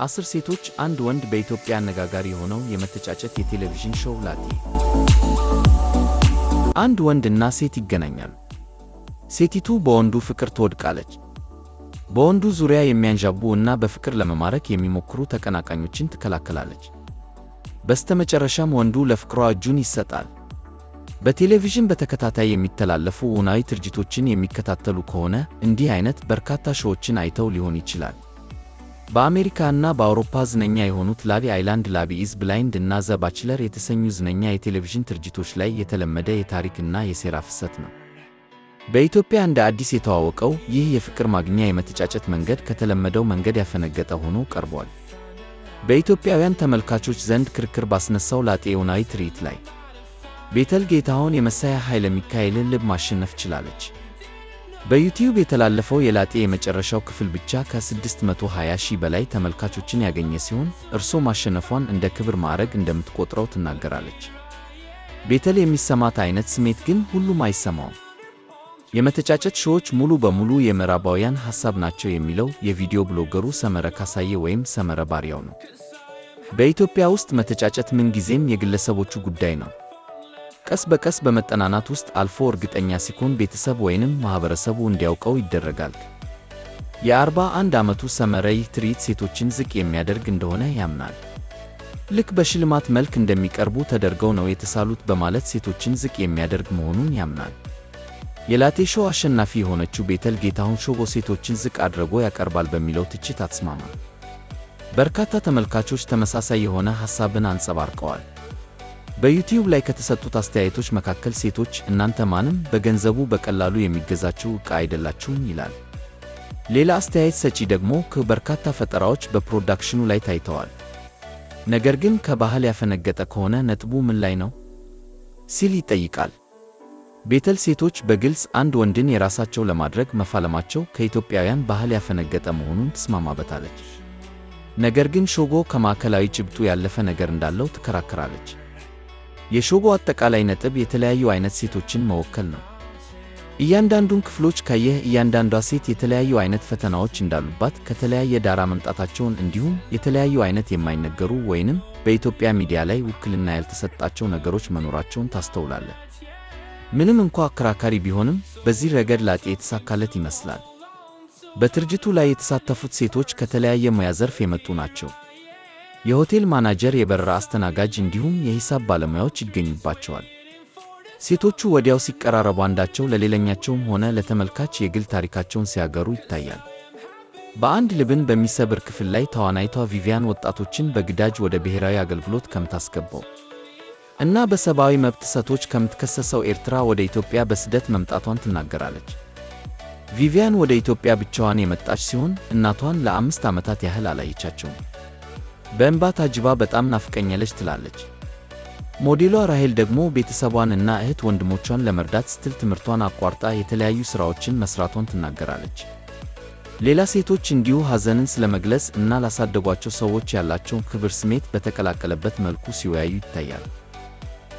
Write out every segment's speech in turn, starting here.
10 ሴቶች አንድ ወንድ በኢትዮጵያ አነጋጋሪ የሆነው የመተጫጨት የቴሌቪዥን ሾው ላጤ። አንድ ወንድና ሴት ይገናኛሉ። ሴቲቱ በወንዱ ፍቅር ትወድቃለች። በወንዱ ዙሪያ የሚያንዣቡ እና በፍቅር ለመማረክ የሚሞክሩ ተቀናቃኞችን ትከላከላለች። በስተመጨረሻም ወንዱ ለፍቅሯ እጁን ይሰጣል። በቴሌቪዥን በተከታታይ የሚተላለፉ እውናዊ ትርኢቶችን የሚከታተሉ ከሆነ እንዲህ አይነት በርካታ ሾዎችን አይተው ሊሆን ይችላል። በአሜሪካ እና በአውሮፓ ዝነኛ የሆኑት ላቪ አይላንድ፣ ላቪ ኢዝ ብላይንድ እና ዘ ባችለር የተሰኙ ዝነኛ የቴሌቪዥን ትርኢቶች ላይ የተለመደ የታሪክ እና የሴራ ፍሰት ነው። በኢትዮጵያ እንደ አዲስ የተዋወቀው ይህ የፍቅር ማግኛ የመተጫጨት መንገድ ከተለመደው መንገድ ያፈነገጠ ሆኖ ቀርቧል። በኢትዮጵያውያን ተመልካቾች ዘንድ ክርክር ባስነሳው ላጤ እውናዊ ትርኢት ላይ ቤተል ጌታሁን የመሳያ ኃይለ ሚካኤልን ልብ ማሸነፍ ችላለች። በዩቲዩብ የተላለፈው የላጤ የመጨረሻው ክፍል ብቻ ከ620,000 በላይ ተመልካቾችን ያገኘ ሲሆን እርሷ ማሸነፏን እንደ ክብር ማዕረግ እንደምትቆጥረው ትናገራለች። ቤተል የሚሰማት አይነት ስሜት ግን ሁሉም አይሰማውም። የመተጫጨት ሾዎች ሙሉ በሙሉ የምዕራባውያን ሐሳብ ናቸው የሚለው የቪዲዮ ብሎገሩ ሰመረ ካሳዬ ወይም ሰመረ ባሪያው ነው። በኢትዮጵያ ውስጥ መተጫጨት ምንጊዜም የግለሰቦቹ ጉዳይ ነው። ቀስ በቀስ በመጠናናት ውስጥ አልፎ እርግጠኛ ሲኮን ቤተሰብ ወይንም ማህበረሰቡ እንዲያውቀው ይደረጋል። የ41 ዓመቱ ሰመረ ይህ ትርኢት ሴቶችን ዝቅ የሚያደርግ እንደሆነ ያምናል። ልክ በሽልማት መልክ እንደሚቀርቡ ተደርገው ነው የተሳሉት በማለት ሴቶችን ዝቅ የሚያደርግ መሆኑን ያምናል። የላጤ ሾው አሸናፊ የሆነችው ቤተል ጌታሁን ሾው ሴቶችን ዝቅ አድርጎ ያቀርባል በሚለው ትችት አትስማማም። በርካታ ተመልካቾች ተመሳሳይ የሆነ ሐሳብን አንጸባርቀዋል። በዩቲዩብ ላይ ከተሰጡት አስተያየቶች መካከል ሴቶች እናንተ ማንም በገንዘቡ በቀላሉ የሚገዛችሁ ዕቃ አይደላችሁም ይላል። ሌላ አስተያየት ሰጪ ደግሞ በርካታ ፈጠራዎች በፕሮዳክሽኑ ላይ ታይተዋል፣ ነገር ግን ከባህል ያፈነገጠ ከሆነ ነጥቡ ምን ላይ ነው ሲል ይጠይቃል። ቤተል ሴቶች በግልጽ አንድ ወንድን የራሳቸው ለማድረግ መፋለማቸው ከኢትዮጵያውያን ባህል ያፈነገጠ መሆኑን ትስማማበታለች። ነገር ግን ሾው ከማዕከላዊ ጭብጡ ያለፈ ነገር እንዳለው ትከራከራለች። የሾው አጠቃላይ ነጥብ የተለያዩ አይነት ሴቶችን መወከል ነው። እያንዳንዱን ክፍሎች ካየህ እያንዳንዷ ሴት የተለያዩ አይነት ፈተናዎች እንዳሉባት፣ ከተለያየ ዳራ መምጣታቸውን እንዲሁም የተለያዩ አይነት የማይነገሩ ወይንም በኢትዮጵያ ሚዲያ ላይ ውክልና ያልተሰጣቸው ነገሮች መኖራቸውን ታስተውላለህ። ምንም እንኳ አከራካሪ ቢሆንም በዚህ ረገድ ላጤ የተሳካለት ይመስላል። በትርኢቱ ላይ የተሳተፉት ሴቶች ከተለያየ ሙያ ዘርፍ የመጡ ናቸው። የሆቴል ማናጀር፣ የበረራ አስተናጋጅ እንዲሁም የሂሳብ ባለሙያዎች ይገኙባቸዋል። ሴቶቹ ወዲያው ሲቀራረቡ አንዳቸው ለሌላኛቸውም ሆነ ለተመልካች የግል ታሪካቸውን ሲያገሩ ይታያል። በአንድ ልብን በሚሰብር ክፍል ላይ ተዋናይቷ ቪቪያን ወጣቶችን በግዳጅ ወደ ብሔራዊ አገልግሎት ከምታስገባው እና በሰብአዊ መብት ጥሰቶች ከምትከሰሰው ኤርትራ ወደ ኢትዮጵያ በስደት መምጣቷን ትናገራለች። ቪቪያን ወደ ኢትዮጵያ ብቻዋን የመጣች ሲሆን እናቷን ለ5 ዓመታት ያህል አላየቻቸውም። በእንባ ታጅባ በጣም ናፍቀኛለች ትላለች። ሞዴሏ ራሄል ደግሞ ቤተሰቧን እና እህት ወንድሞቿን ለመርዳት ስትል ትምህርቷን አቋርጣ የተለያዩ ሥራዎችን መስራቷን ትናገራለች። ሌላ ሴቶች እንዲሁ ሐዘንን ስለመግለጽ እና ላሳደጓቸው ሰዎች ያላቸውን ክብር ስሜት በተቀላቀለበት መልኩ ሲወያዩ ይታያል።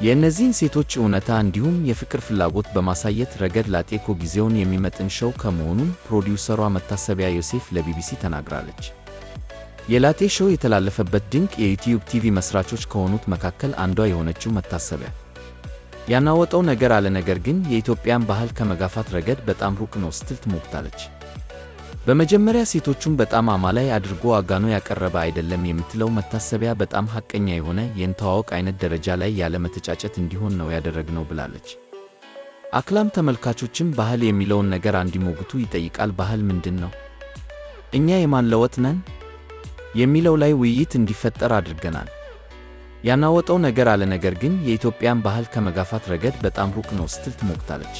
የእነዚህን ሴቶች እውነታ እንዲሁም የፍቅር ፍላጎት በማሳየት ረገድ ላጤ ጊዜውን የሚመጥን ሾው ከመሆኑም ፕሮዲውሰሯ መታሰቢያ ዮሴፍ ለቢቢሲ ተናግራለች። የላጤ ሾው የተላለፈበት ድንቅ የዩቲዩብ ቲቪ መስራቾች ከሆኑት መካከል አንዷ የሆነችው መታሰቢያ ያናወጠው ነገር አለ፣ ነገር ግን የኢትዮጵያን ባህል ከመጋፋት ረገድ በጣም ሩቅ ነው ስትል ትሞግታለች። በመጀመሪያ ሴቶቹን በጣም አማላይ አድርጎ አጋኖ ያቀረበ አይደለም የምትለው መታሰቢያ በጣም ሐቀኛ የሆነ የእንተዋወቅ አይነት ደረጃ ላይ ያለ መተጫጨት እንዲሆን ነው ያደረግነው ብላለች። አክላም ተመልካቾችም ባህል የሚለውን ነገር እንዲሞግቱ ይጠይቃል። ባህል ምንድን ነው? እኛ የማን ለውጥ ነን? የሚለው ላይ ውይይት እንዲፈጠር አድርገናል። ያናወጠው ነገር አለ፣ ነገር ግን የኢትዮጵያን ባህል ከመጋፋት ረገድ በጣም ሩቅ ነው ስትል ትሞግታለች።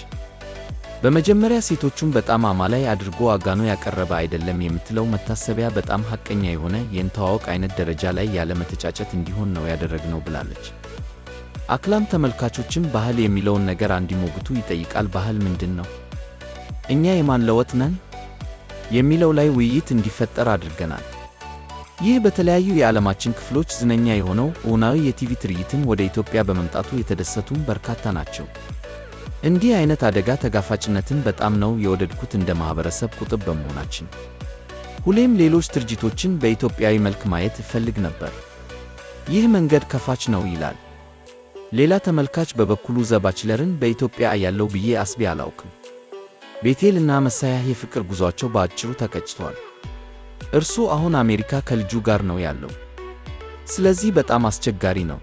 በመጀመሪያ ሴቶቹን በጣም አማላይ አድርጎ አጋኖ ያቀረበ አይደለም የምትለው መታሰቢያ በጣም ሐቀኛ የሆነ የእንተዋወቅ አይነት ደረጃ ላይ ያለ መተጫጨት እንዲሆን ነው ያደረግነው ብላለች። አክላም ተመልካቾችም ባህል የሚለውን ነገር እንዲሞግቱ ይጠይቃል። ባህል ምንድን ነው? እኛ የማን ለውጥ ነን? የሚለው ላይ ውይይት እንዲፈጠር አድርገናል። ይህ በተለያዩ የዓለማችን ክፍሎች ዝነኛ የሆነው እውናዊ የቲቪ ትርኢትን ወደ ኢትዮጵያ በመምጣቱ የተደሰቱም በርካታ ናቸው። እንዲህ አይነት አደጋ ተጋፋጭነትን በጣም ነው የወደድኩት እንደ ማህበረሰብ ቁጥብ በመሆናችን። ሁሌም ሌሎች ድርጅቶችን በኢትዮጵያዊ መልክ ማየት እፈልግ ነበር። ይህ መንገድ ከፋች ነው ይላል። ሌላ ተመልካች በበኩሉ ዘ ባችለርን በኢትዮጵያ አያለው ብዬ አስቤ አላውቅም። ቤቴል እና መሳያህ የፍቅር ጉዟቸው በአጭሩ ተቀጭቷል። እርሱ አሁን አሜሪካ ከልጁ ጋር ነው ያለው። ስለዚህ በጣም አስቸጋሪ ነው።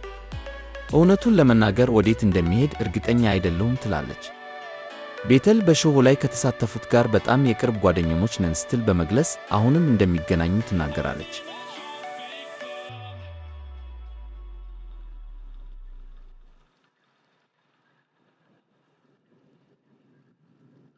እውነቱን ለመናገር ወዴት እንደሚሄድ እርግጠኛ አይደለሁም ትላለች። ቤተል በሾው ላይ ከተሳተፉት ጋር በጣም የቅርብ ጓደኞች ነን ስትል በመግለጽ አሁንም እንደሚገናኙ ትናገራለች።